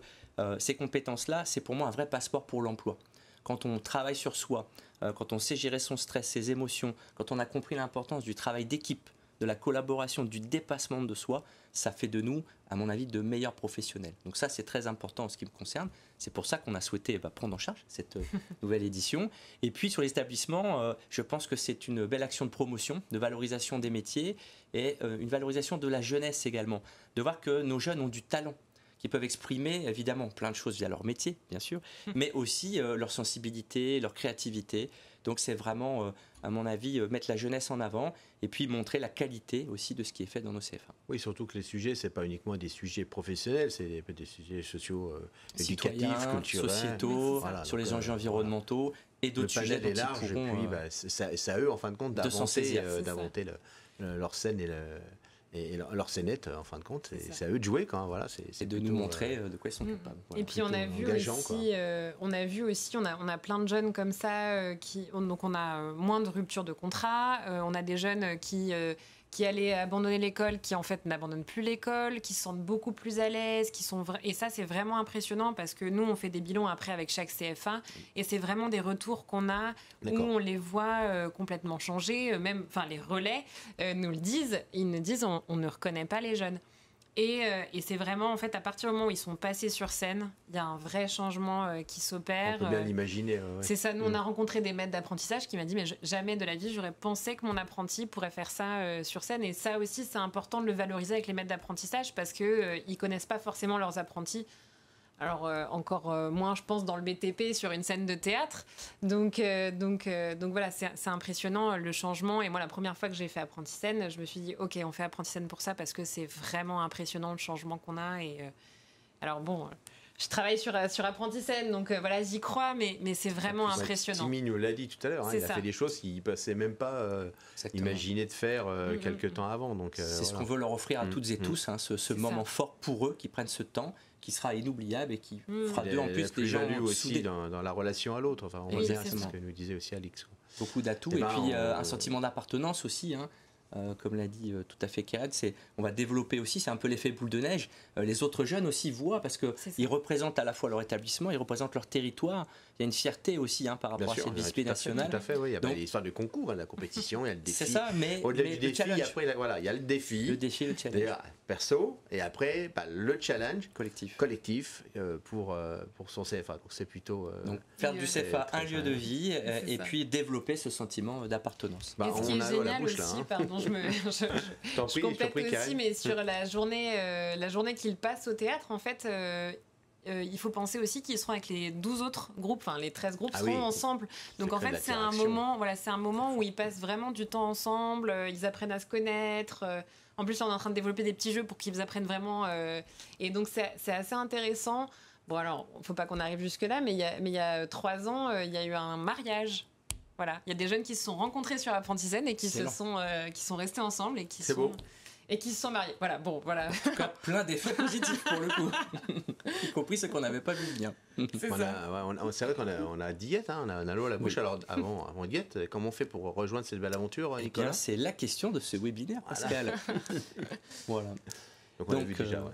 Speaker 3: ces compétences-là, c'est pour moi un vrai passeport pour l'emploi. Quand on travaille sur soi, quand on sait gérer son stress, ses émotions, quand on a compris l'importance du travail d'équipe, de la collaboration, du dépassement de soi, ça fait de nous, à mon avis, de meilleurs professionnels. Donc ça, c'est très important en ce qui me concerne. C'est pour ça qu'on a souhaité prendre en charge cette nouvelle édition. Et puis sur les établissements, je pense que c'est une belle action de promotion, de valorisation des métiers et une valorisation de la jeunesse également. De voir que nos jeunes ont du talent, qui peuvent exprimer évidemment plein de choses via leur métier, bien sûr, mais aussi leur sensibilité, leur créativité. Donc c'est vraiment, à mon avis, mettre la jeunesse en avant et puis montrer la qualité aussi de ce qui est fait dans nos CFA.
Speaker 1: Oui, surtout que les sujets, c'est pas uniquement des sujets professionnels, c'est des sujets sociaux, éducatifs,
Speaker 3: Citoyens,
Speaker 1: culturels,
Speaker 3: sociétaux,
Speaker 1: voilà,
Speaker 3: sur
Speaker 1: donc,
Speaker 3: les enjeux environnementaux et
Speaker 1: le
Speaker 3: d'autres sujets
Speaker 1: panel est
Speaker 3: dont
Speaker 1: large,
Speaker 3: ils pourront...
Speaker 1: et puis c'est à eux, en fin de compte,
Speaker 3: de s'en saisir.
Speaker 1: d'inventer leur scène et leur scénette, en fin de compte.
Speaker 2: C'est ça.
Speaker 1: C'est à eux de jouer, quand, voilà.
Speaker 3: et de nous montrer de quoi ils sont capables.
Speaker 2: Et puis on a vu
Speaker 1: engageant,
Speaker 2: aussi, on a plein de jeunes comme ça donc on a moins de rupture de contrat, on a des jeunes qui allaient abandonner l'école, qui en fait n'abandonnent plus l'école, qui se sentent beaucoup plus à l'aise, et ça c'est vraiment impressionnant parce que nous on fait des bilans après avec chaque CFA et c'est vraiment des retours qu'on a où on les voit complètement changer, même, enfin les relais nous le disent, ils nous disent on ne reconnaît pas les jeunes. Et c'est vraiment, en fait, à partir du moment où ils sont passés sur scène, il y a un vrai changement qui s'opère.
Speaker 1: On peut bien l'imaginer. Ouais.
Speaker 2: C'est ça, nous on a rencontré des maîtres d'apprentissage qui m'ont dit mais jamais de la vie j'aurais pensé que mon apprenti pourrait faire ça sur scène. Et ça aussi c'est important de le valoriser avec les maîtres d'apprentissage parce qu'ils connaissent pas forcément leurs apprentis. Alors encore moins je pense dans le BTP sur une scène de théâtre. Donc voilà, c'est impressionnant le changement. Et moi la première fois que j'ai fait Apprenti-Scène, je me suis dit ok on fait Apprenti-Scène pour ça parce que c'est vraiment impressionnant le changement qu'on a. Et alors bon, je travaille sur Apprenti-Scène donc voilà j'y crois mais c'est vraiment impressionnant.
Speaker 1: Timmy nous l'a dit tout à l'heure, il a fait des choses qu'il ne passait même pas imaginer de faire quelques temps avant.
Speaker 3: C'est ce qu'on veut leur offrir à toutes et tous, ce moment fort pour eux qui prennent ce temps qui sera inoubliable et qui fera d'eux en plus des gens
Speaker 1: aussi dans la relation à l'autre. Enfin, on va dire c'est ce que nous disait aussi Alix.
Speaker 3: Beaucoup d'atouts et puis un sentiment d'appartenance aussi. Comme l'a dit tout à fait Kéad, on va développer aussi, c'est un peu l'effet boule de neige. Les autres jeunes aussi voient parce qu'ils représentent à la fois leur établissement, ils représentent leur territoire. Il y a une fierté aussi par rapport à cette visibilité nationale.
Speaker 1: Tout à fait, oui. Il y a l'histoire du concours, la compétition, il y a le défi.
Speaker 3: C'est ça, mais
Speaker 1: au-delà du défi, après, il y a le défi.
Speaker 3: Le défi, le challenge.
Speaker 1: Perso, et après, le challenge
Speaker 3: collectif
Speaker 1: pour son CFA. Donc c'est plutôt.
Speaker 3: Donc faire du CFA un lieu de vie et puis développer ce sentiment d'appartenance.
Speaker 2: Et ce qui est génial aussi, pardon, je complète aussi, mais sur la journée qu'ils passent au théâtre, en fait, il faut penser aussi qu'ils seront avec les 12 autres groupes, enfin les 13 groupes seront ensemble. Donc en fait, c'est un moment où ils passent vraiment du temps ensemble, ils apprennent à se connaître. En plus, on est en train de développer des petits jeux pour qu'ils apprennent vraiment. Et donc c'est assez intéressant. Bon alors, il ne faut pas qu'on arrive jusque-là, mais il y a 3 ans, il y a eu un mariage. Voilà, il y a des jeunes qui se sont rencontrés sur Apprenti-Scène et qui sont restés ensemble et qui se sont mariés. Voilà, bon, voilà.
Speaker 3: En tout cas, plein d'effets positifs pour le coup, y compris ceux qu'on n'avait pas vu venir.
Speaker 1: C'est vrai qu'on a diète, on a l'eau à la bouche. Alors avant diète, comment on fait pour rejoindre cette belle aventure, Nicolas ?
Speaker 3: C'est la question de ce webinaire, Pascal. Voilà.
Speaker 1: Donc on a vu déjà.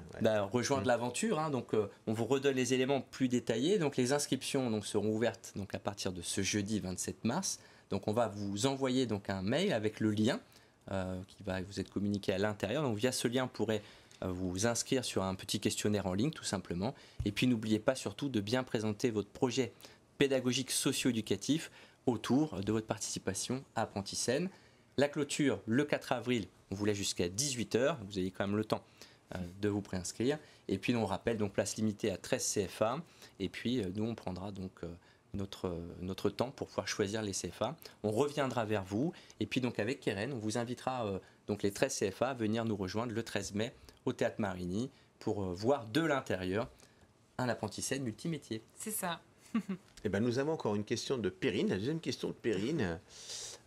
Speaker 3: Rejoindre l'aventure. Donc on vous redonne les éléments plus détaillés. Donc les inscriptions seront ouvertes à partir de ce jeudi 27 mars. Donc on va vous envoyer un mail avec le lien qui va vous être communiqué à l'intérieur. Donc via ce lien, vous pourrez vous inscrire sur un petit questionnaire en ligne tout simplement. Et puis n'oubliez pas surtout de bien présenter votre projet pédagogique socio-éducatif autour de votre participation à Apprenti-Scène. La clôture le 4 avril, on vous laisse jusqu'à 18h. Vous avez quand même le temps de vous préinscrire. Et puis on rappelle place limitée à 13 CFA. Et puis nous on prendra notre temps pour pouvoir choisir les CFA. On reviendra vers vous et puis avec Keren, on vous invitera les 13 CFA à venir nous rejoindre le 13 mai au Théâtre Marigny pour voir de l'intérieur un Apprenti-Scène multimétier.
Speaker 2: C'est ça.
Speaker 1: Nous avons encore une question de Perrine, la deuxième question de Perrine.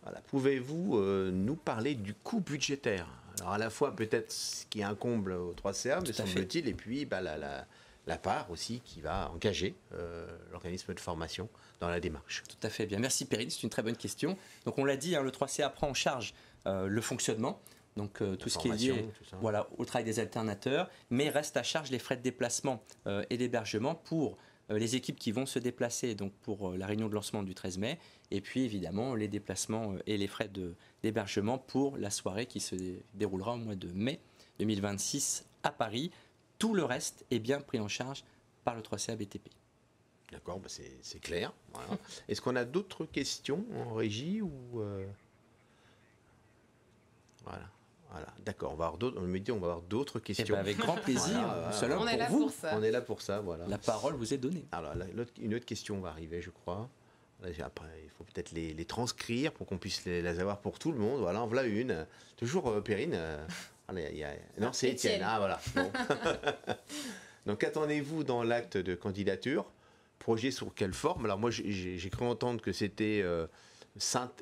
Speaker 1: Voilà. Pouvez-vous nous parler du coût budgétaire ? Alors à la fois peut-être ce qui incombe au 3CA, me semble-t-il, et puis la part aussi qui va engager l'organisme de formation dans la démarche.
Speaker 3: Tout à fait bien. Merci Perrine, c'est une très bonne question. Donc on l'a dit, le 3CA prend en charge le fonctionnement, tout ce qui est lié au travail des alternateurs, mais reste à charge les frais de déplacement et d'hébergement pour les équipes qui vont se déplacer pour la réunion de lancement du 13 mai, et puis évidemment les déplacements et les frais d'hébergement pour la soirée qui se déroulera au mois de mai 2026 à Paris. Tout le reste est bien pris en charge par le 3CA BTP.
Speaker 1: D'accord, c'est clair. Voilà. Est-ce qu'on a d'autres questions en régie ou Voilà. D'accord, on va avoir d'autres questions.
Speaker 3: Avec grand plaisir.
Speaker 2: On est là pour ça.
Speaker 1: On est là pour ça, voilà.
Speaker 3: La parole vous est donnée.
Speaker 1: Alors, une autre question va arriver, je crois. Après, il faut peut-être les transcrire pour qu'on puisse les avoir pour tout le monde. Voilà, en voilà une. Toujours Perrine. Non, c'est Étienne. Ah, voilà. Bon. Donc, qu'attendez-vous dans l'acte de candidature? Projet sur quelle forme? Alors, moi, j'ai cru entendre que c'était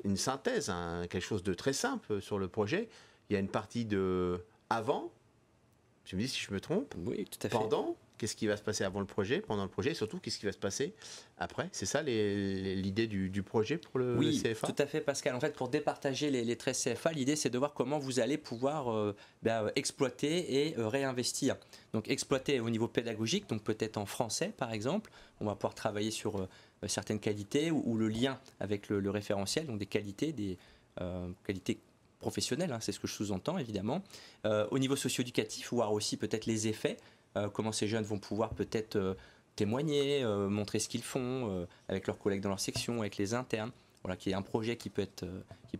Speaker 1: une synthèse, quelque chose de très simple sur le projet. Il y a une partie de avant. Tu me dis si je me trompe.
Speaker 3: Oui, tout à fait.
Speaker 1: Pendant. Qu'est-ce qui va se passer avant le projet, pendant le projet, et surtout qu'est-ce qui va se passer après? C'est ça l'idée du projet pour le CFA?
Speaker 3: Oui, tout à fait, Pascal. En fait, pour départager les traits CFA, l'idée c'est de voir comment vous allez pouvoir exploiter et réinvestir. Donc exploiter au niveau pédagogique, donc peut-être en français par exemple, on va pouvoir travailler sur certaines qualités ou le lien avec le référentiel, donc des qualités professionnelles, c'est ce que je sous-entends évidemment. Au niveau socio-éducatif, voir aussi peut-être les effets. Comment ces jeunes vont pouvoir peut-être témoigner, montrer ce qu'ils font avec leurs collègues dans leur section, avec les internes. Voilà, qui est un projet qui peut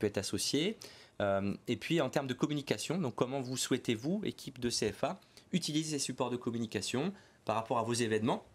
Speaker 3: être associé. Et puis en termes de communication, donc comment vous souhaitez-vous, équipe de CFA, utiliser ces supports de communication par rapport à vos événements?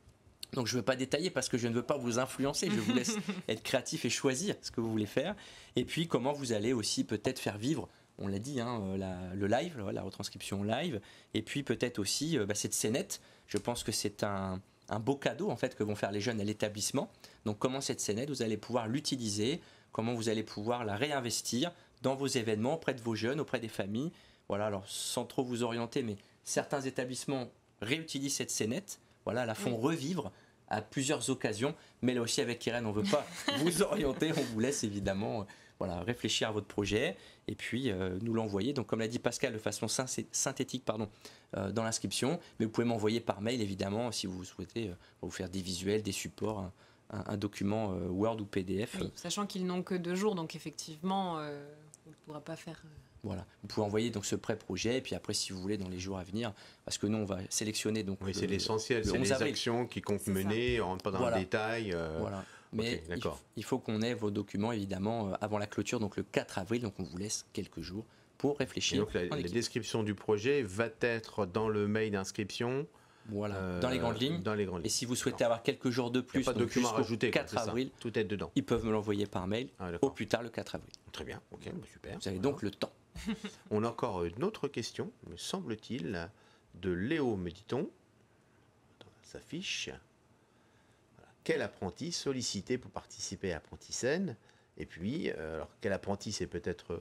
Speaker 3: Donc je ne veux pas détailler parce que je ne veux pas vous influencer, je vous laisse être créatif et choisir ce que vous voulez faire. Et puis comment vous allez aussi peut-être faire vivre, on l'a dit, le live, la retranscription live, et puis peut-être aussi cette scénette. Je pense que c'est un beau cadeau en fait que vont faire les jeunes à l'établissement. Donc comment cette scénette, vous allez pouvoir l'utiliser, comment vous allez pouvoir la réinvestir dans vos événements, auprès de vos jeunes, auprès des familles. Voilà, alors sans trop vous orienter, mais certains établissements réutilisent cette scénette, la font revivre à plusieurs occasions, mais là aussi avec Irène, on ne veut pas vous orienter, on vous laisse évidemment réfléchir à votre projet et puis nous l'envoyer. Donc comme l'a dit Pascal, de façon synthétique dans l'inscription, mais vous pouvez m'envoyer par mail évidemment si vous souhaitez vous faire des visuels, des supports, un document Word ou PDF.
Speaker 2: Oui, sachant qu'ils n'ont que 2 jours, donc effectivement on ne pourra pas faire...
Speaker 3: Voilà, vous pouvez envoyer donc ce pré-projet et puis après si vous voulez dans les jours à venir, parce que nous on va sélectionner donc.
Speaker 1: Oui, c'est l'essentiel, c'est les actions qui comptent mener, on rentre pas dans le détail.
Speaker 3: Voilà. Mais
Speaker 1: okay,
Speaker 3: il faut qu'on ait vos documents évidemment avant la clôture, donc le 4 avril, donc on vous laisse quelques jours pour réfléchir.
Speaker 1: Et donc la description du projet va être dans le mail d'inscription.
Speaker 3: Voilà, dans les grandes lignes. Et si vous souhaitez avoir quelques jours de plus,
Speaker 1: pas de document à rajouter,
Speaker 3: 4 avril,
Speaker 1: tout est dedans.
Speaker 3: Ils peuvent me l'envoyer par mail au plus tard le 4 avril.
Speaker 1: Très bien, ok, super.
Speaker 3: Vous avez donc le temps.
Speaker 1: On a encore une autre question, me semble-t-il, de Léo, me dit-on. Dans sa fiche. Voilà. Quel apprenti sollicité pour participer à Apprentiscène? Et puis, alors, quel apprenti, c'est peut-être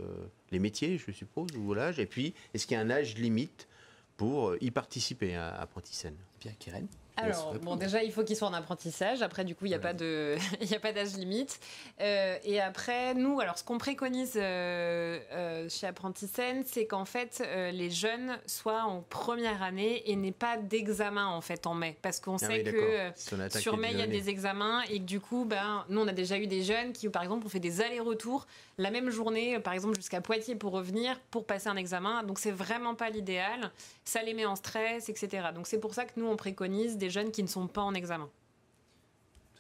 Speaker 1: les métiers, je suppose, ou l'âge? Et puis, est-ce qu'il y a un âge limite pour y participer à Apprentiscène?
Speaker 3: Bien, Keren.
Speaker 2: Alors, bon, déjà, il faut qu'il soit en apprentissage. Après, du coup, il n'y a pas d'âge limite. Et après, nous, alors, ce qu'on préconise chez Apprentiscène, c'est qu'en fait, les jeunes soient en première année et n'aient pas d'examen, en fait, en mai. Parce qu'on sait que sur mai, il y a des examens et que du coup, nous, on a déjà eu des jeunes qui, par exemple, ont fait des allers-retours la même journée, par exemple, jusqu'à Poitiers pour revenir, pour passer un examen. Donc, c'est vraiment pas l'idéal. Ça les met en stress, etc. Donc, c'est pour ça que nous, on préconise des jeunes qui ne sont pas en examen.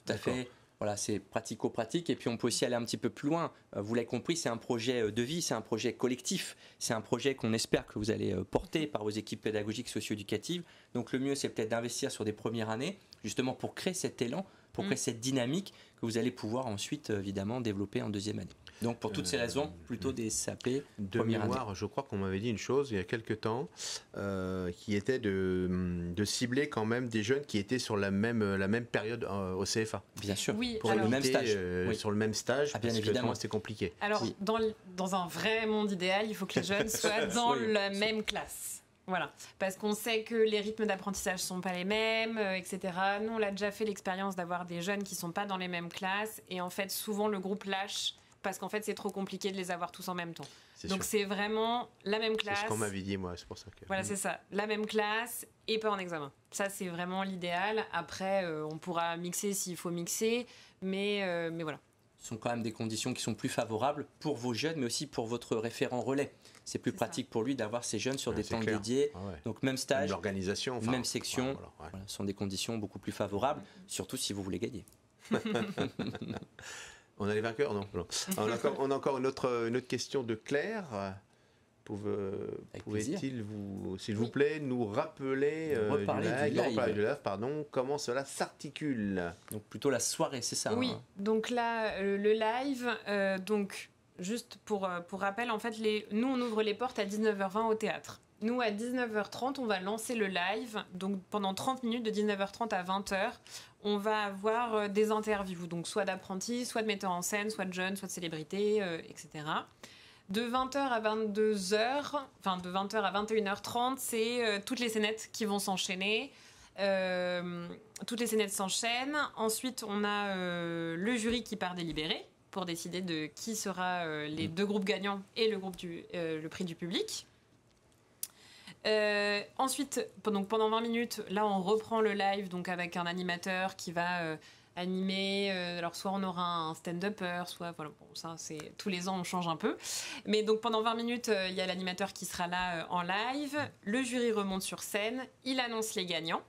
Speaker 3: Tout à fait. Voilà, c'est pratico-pratique. Et puis on peut aussi aller un petit peu plus loin. Vous l'avez compris, c'est un projet de vie, c'est un projet collectif. C'est un projet qu'on espère que vous allez porter par vos équipes pédagogiques socio-éducatives. Donc le mieux, c'est peut-être d'investir sur des premières années, justement pour créer cet élan, pour créer cette dynamique que vous allez pouvoir ensuite, évidemment, développer en deuxième année. Donc pour toutes ces raisons, plutôt des SAP
Speaker 1: de mémoire, année. Je crois qu'on m'avait dit une chose il y a quelques temps, qui était de cibler quand même des jeunes qui étaient sur la même période au CFA.
Speaker 3: Bien sûr,
Speaker 2: oui,
Speaker 3: pour le même stage.
Speaker 1: Sur le même stage,
Speaker 3: bien
Speaker 1: parce
Speaker 3: évidemment.
Speaker 1: que c'est compliqué.
Speaker 2: Alors, dans un vrai monde idéal, il faut que les jeunes soient dans la même classe. Voilà, parce qu'on sait que les rythmes d'apprentissage sont pas les mêmes, etc. Nous, on l'a déjà fait l'expérience d'avoir des jeunes qui sont pas dans les mêmes classes, et en fait, souvent le groupe lâche parce qu'en fait, c'est trop compliqué de les avoir tous en même temps. Donc, c'est vraiment la même classe.
Speaker 1: C'est ce qu'on m'avait dit, moi, c'est pour ça que...
Speaker 2: Voilà, c'est ça, la même classe et pas en examen. Ça, c'est vraiment l'idéal. Après, on pourra mixer s'il faut mixer, mais voilà.
Speaker 3: Ce sont quand même des conditions qui sont plus favorables pour vos jeunes, mais aussi pour votre référent relais. C'est plus pratique pour lui d'avoir ces jeunes sur des temps dédiés. Ah ouais. Donc même stage, même section, voilà, ce sont des conditions beaucoup plus favorables, surtout si vous voulez gagner.
Speaker 1: On a les vainqueurs, non. On a encore une autre question de Claire. pouvait-il, s'il vous plaît, nous rappeler
Speaker 3: Reparler du live.
Speaker 1: Comment cela s'articule?
Speaker 3: Donc plutôt la soirée, c'est ça?
Speaker 2: Oui, donc là, le live, donc juste pour rappel, en fait, nous, on ouvre les portes à 19h20 au théâtre. Nous, à 19h30, on va lancer le live. Donc, pendant 30 minutes, de 19h30 à 20h, on va avoir des interviews. Donc, soit d'apprentis, soit de metteurs en scène, soit de jeunes, soit de célébrités, etc. De 20h à 22h, enfin de 20h à 21h30, c'est toutes les scénettes qui vont s'enchaîner. Toutes les scénettes s'enchaînent. Ensuite, on a le jury qui part délibérer pour décider de qui sera les deux groupes gagnants et le prix du public. Ensuite, pendant 20 minutes, là, on reprend le live donc avec un animateur qui va animer. Alors, soit on aura un stand-upper, soit... Voilà, bon, ça, c'est... Tous les ans, on change un peu. Mais donc, pendant 20 minutes, il y a l'animateur qui sera là en live. Le jury remonte sur scène. Il annonce les gagnants.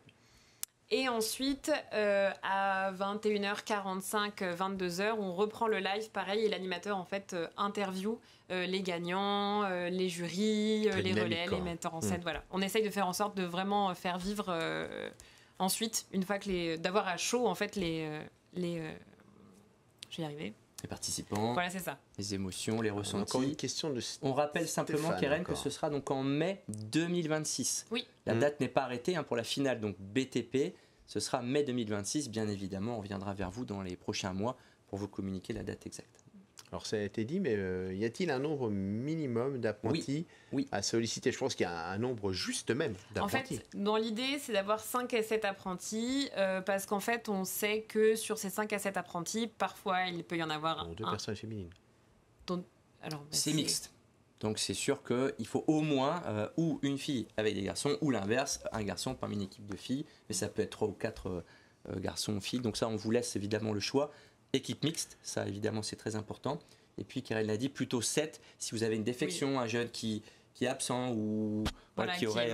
Speaker 2: Et ensuite, à 21h45, 22h, on reprend le live, pareil, et l'animateur, en fait, interview les gagnants, les jurys, les relais, les metteurs en scène, voilà. On essaye de faire en sorte de vraiment faire vivre ensuite, une fois d'avoir à chaud, en fait, je vais y arriver.
Speaker 3: Les participants,
Speaker 2: voilà, c'est ça.
Speaker 3: Les émotions, les ressentis.
Speaker 1: Encore une question de
Speaker 3: On rappelle simplement, Keren, que ce sera donc en mai 2026.
Speaker 2: Oui.
Speaker 3: La date n'est pas arrêtée pour la finale, donc BTP. Ce sera mai 2026, bien évidemment. On reviendra vers vous dans les prochains mois pour vous communiquer la date exacte.
Speaker 1: Alors, ça a été dit, mais y a-t-il un nombre minimum d'apprentis à solliciter? Je pense qu'il y a un nombre juste même d'apprentis.
Speaker 2: En fait, dans l'idée, c'est d'avoir 5 à 7 apprentis, parce qu'en fait, on sait que sur ces 5 à 7 apprentis, parfois, il peut y en avoir
Speaker 1: deux personnes féminines.
Speaker 3: C'est mixte. Donc, c'est sûr qu'il faut au moins ou une fille avec des garçons, ou l'inverse, un garçon parmi une équipe de filles. Mais ça peut être 3 ou 4 garçons ou filles. Donc ça, on vous laisse évidemment le choix. Équipe mixte, ça évidemment c'est très important. Et puis Keren l'a dit, plutôt 7 si vous avez une défection, un jeune qui est absent ou qui aurait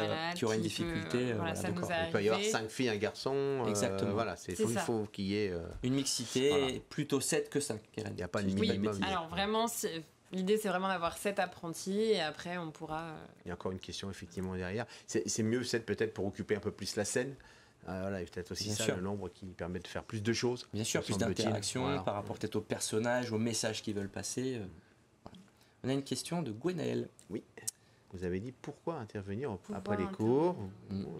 Speaker 3: une difficulté.
Speaker 2: Ça nous
Speaker 1: il peut y avoir 5 filles, un garçon.
Speaker 3: Exactement.
Speaker 1: Il faut qu'il y ait
Speaker 3: une mixité, plutôt 7 que 5, Keren.
Speaker 1: Il n'y a pas de minimum.
Speaker 2: Alors vraiment, l'idée c'est vraiment d'avoir 7 apprentis et après on pourra...
Speaker 1: Il y a encore une question effectivement derrière. C'est mieux 7 peut-être pour occuper un peu plus la scène. Voilà, et peut-être aussi le nombre qui permet de faire plus de choses.
Speaker 3: Bien sûr, plus d'interactions par rapport peut-être aux personnages, aux messages qu'ils veulent passer. Voilà. On a une question de Gwenaël.
Speaker 1: Oui. Vous avez dit pourquoi intervenir après les cours.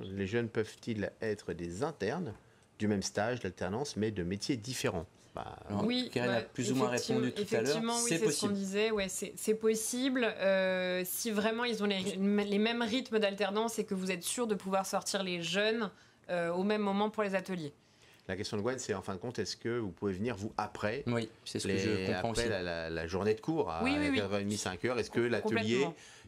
Speaker 1: Les jeunes peuvent-ils être des internes du même stage d'alternance mais de métiers différents?
Speaker 3: Keren a plus ou moins répondu tout à l'heure.
Speaker 2: Effectivement, oui, c'est ce qu'on disait. Ouais, c'est possible. Si vraiment ils ont les mêmes rythmes d'alternance et que vous êtes sûr de pouvoir sortir les jeunes au même moment pour les ateliers.
Speaker 1: La question de Gwen, c'est en fin de compte, est-ce que vous pouvez venir, vous, après
Speaker 3: Oui, c'est ce que je comprends
Speaker 1: après
Speaker 3: aussi.
Speaker 1: la journée de cours, à 4h30, 5h, est-ce que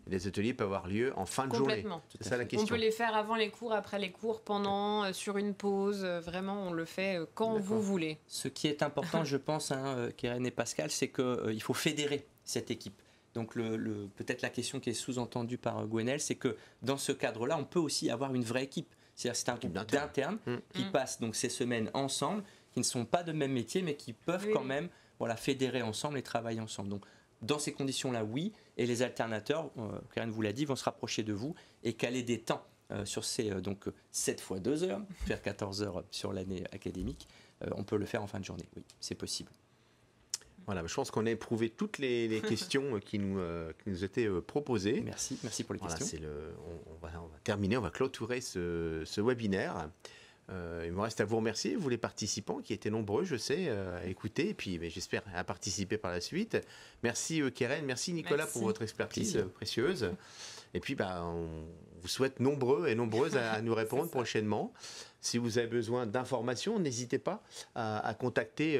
Speaker 1: les ateliers peuvent avoir lieu en fin de journée? C'est ça la question.
Speaker 2: On peut les faire avant les cours, après les cours, pendant, sur une pause. Vraiment, on le fait quand vous voulez.
Speaker 3: Ce qui est important, je pense, Keren et Pascal, c'est qu'il faut fédérer cette équipe. Donc peut-être la question qui est sous-entendue par Gwenaël, c'est que dans ce cadre-là, on peut aussi avoir une vraie équipe. C'est-à-dire c'est un groupe d'internes qui passent donc ces semaines ensemble, qui ne sont pas de même métier, mais qui peuvent quand même fédérer ensemble et travailler ensemble. Donc dans ces conditions-là, oui. Et les alternateurs, Keren vous l'a dit, vont se rapprocher de vous et caler des temps sur ces 7 fois 2 heures, faire 14 heures sur l'année académique. On peut le faire en fin de journée, oui, c'est possible.
Speaker 1: Voilà, je pense qu'on a éprouvé toutes les questions qui nous étaient proposées.
Speaker 3: Merci pour les questions.
Speaker 1: On va terminer, on va clôturer ce webinaire. Il me reste à vous remercier, vous les participants qui étaient nombreux, je sais, à écouter et puis j'espère à participer par la suite. Merci Keren, merci Nicolas pour votre expertise précieuse. Et puis on vous souhaite nombreux et nombreuses à nous répondre prochainement. Si vous avez besoin d'informations, n'hésitez pas à contacter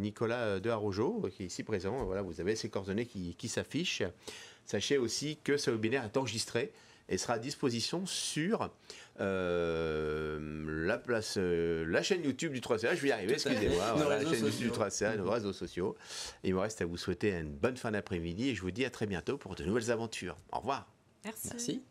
Speaker 1: Nicolas de Arrojo, qui est ici présent. Voilà, vous avez ses coordonnées qui s'affichent. Sachez aussi que ce webinaire est enregistré et sera à disposition sur la chaîne YouTube du 3CA. Je vais y arriver, excusez-moi. La chaîne YouTube du 3CA, nos réseaux sociaux. Et il me reste à vous souhaiter une bonne fin d'après-midi et je vous dis à très bientôt pour de nouvelles aventures. Au revoir.
Speaker 2: Merci.